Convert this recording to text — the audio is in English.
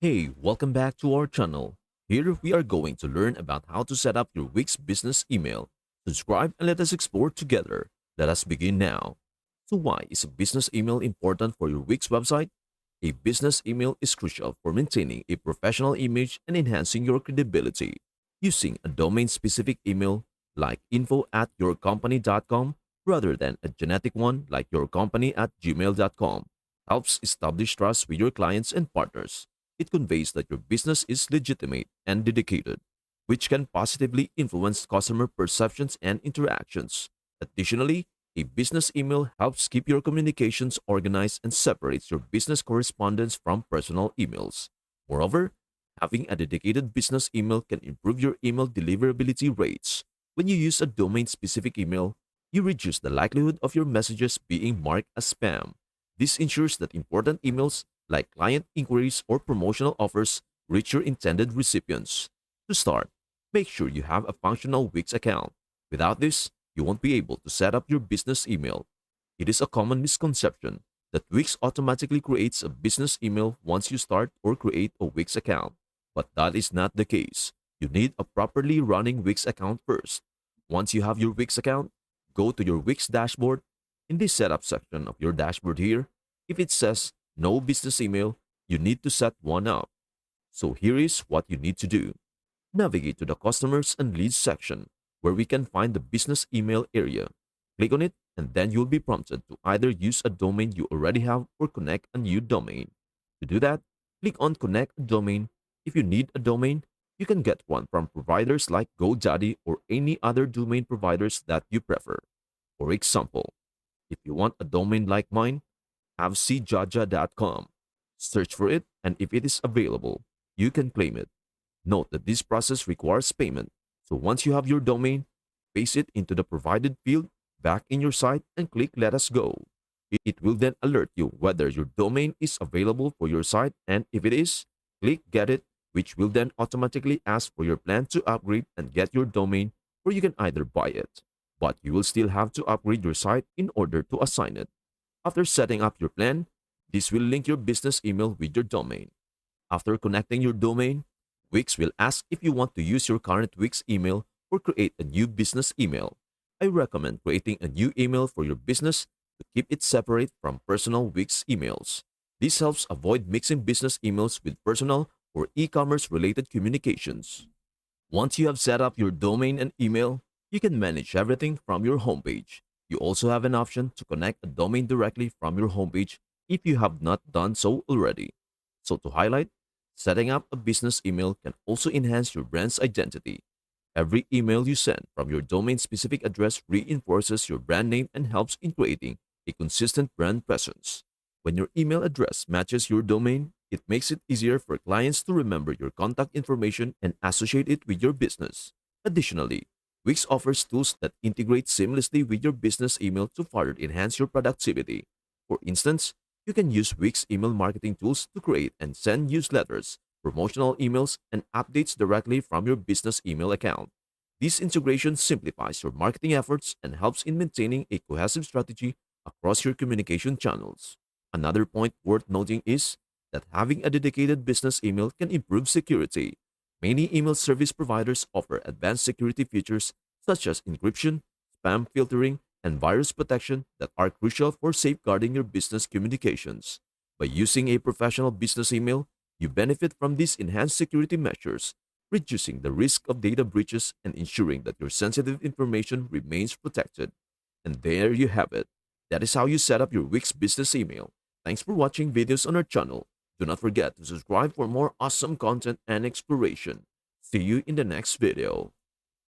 Hey, welcome back to our channel. Here we are going to learn about how to set up your Wix business email. Subscribe and let us explore together. Let us begin now. So why is a business email important for your Wix website? A business email is crucial for maintaining a professional image and enhancing your credibility. Using a domain-specific email like info@yourcompany.com rather than a generic one like yourcompany@gmail.com helps establish trust with your clients and partners. It conveys that your business is legitimate and dedicated, which can positively influence customer perceptions and interactions. Additionally, a business email helps keep your communications organized and separates your business correspondence from personal emails. Moreover, having a dedicated business email can improve your email deliverability rates. When you use a domain specific email, you reduce the likelihood of your messages being marked as spam. This ensures that important emails like client inquiries or promotional offers reach your intended recipients. To start, make sure you have a functional Wix account. Without this, you won't be able to set up your business email. It is a common misconception that Wix automatically creates a business email once you start or create a Wix account. But that is not the case. You need a properly running Wix account first. Once you have your Wix account, go to your Wix dashboard. In the setup section of your dashboard here, if it says no business email, you need to set one up. So here is what you need to do. Navigate to the customers and leads section where we can find the business email area. Click on it and then you'll be prompted to either use a domain you already have or connect a new domain. To do that, click on connect a domain. If you need a domain, you can get one from providers like GoDaddy or any other domain providers that you prefer. For example, if you want a domain like mine, have cjaja.com. Search for it, and if it is available, you can claim it. Note that this process requires payment, so once you have your domain, paste it into the provided field back in your site and click Let Us Go. It will then alert you whether your domain is available for your site, and if it is, click Get It, which will then automatically ask for your plan to upgrade and get your domain, or you can either buy it. But you will still have to upgrade your site in order to assign it. After setting up your plan, this will link your business email with your domain. After connecting your domain, Wix will ask if you want to use your current Wix email or create a new business email. I recommend creating a new email for your business to keep it separate from personal Wix emails. This helps avoid mixing business emails with personal or e-commerce related communications. Once you have set up your domain and email, you can manage everything from your homepage. You also have an option to connect a domain directly from your homepage if you have not done so already. So to highlight, setting up a business email can also enhance your brand's identity. Every email you send from your domain-specific address reinforces your brand name and helps in creating a consistent brand presence. When your email address matches your domain, it makes it easier for clients to remember your contact information and associate it with your business. Additionally, Wix offers tools that integrate seamlessly with your business email to further enhance your productivity. For instance, you can use Wix email marketing tools to create and send newsletters, promotional emails, and updates directly from your business email account. This integration simplifies your marketing efforts and helps in maintaining a cohesive strategy across your communication channels. Another point worth noting is that having a dedicated business email can improve security. Many email service providers offer advanced security features such as encryption, spam filtering, and virus protection that are crucial for safeguarding your business communications. By using a professional business email, you benefit from these enhanced security measures, reducing the risk of data breaches and ensuring that your sensitive information remains protected. And there you have it. That is how you set up your Wix business email. Thanks for watching videos on our channel. Do not forget to subscribe for more awesome content and exploration. See you in the next video.